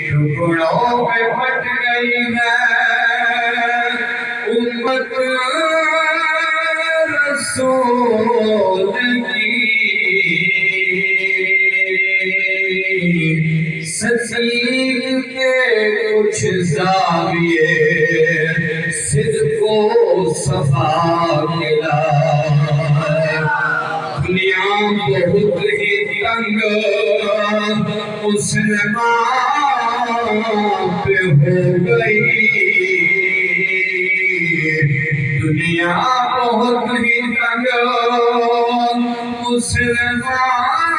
ٹکڑوں میں پھٹ گئی ہے امت رسول کی، سسیل کے کچھ زاویے صدق و صفا ملا، دنیا بہت ہی تنگ مسلمان پہ ہو گئی، دنیا بہت ہی تنگ مسلمان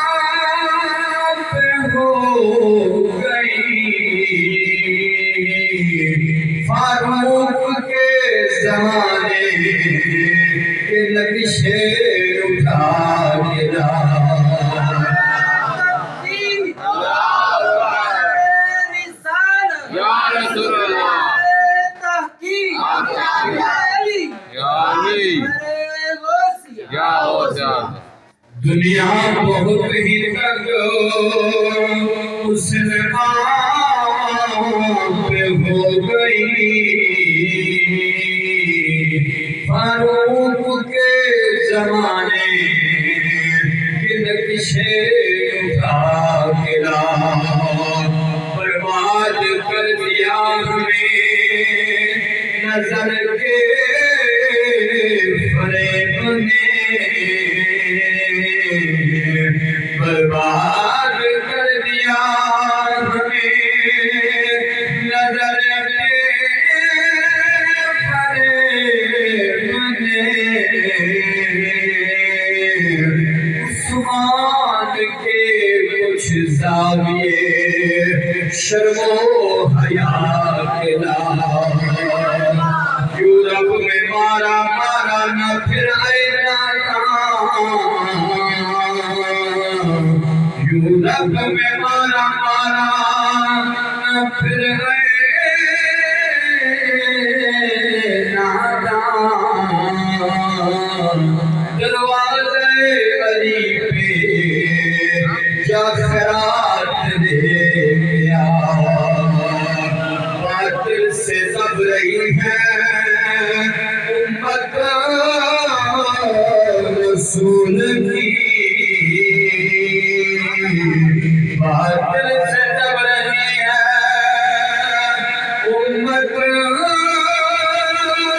پہ ہو گئی، فاروق کے زمانے کے نقشے اٹھا کے لا، دنیا بہت ہی تنگ مسلمان پہ ہو گئی، فاروق کے زمانے کے نقشے اٹھا کے لا، برباد کر دیا ہمیں نظر کے فریب نے، برباد کر دیا ہمیں نظر کے فریب نے، عثمان کے کچھ زاویے شرم و حیا کے لا، یورپ میں مارا مارا نہ پھر یورپ میں مارا مارا نہ پھر دروازے علی پہ جا خراب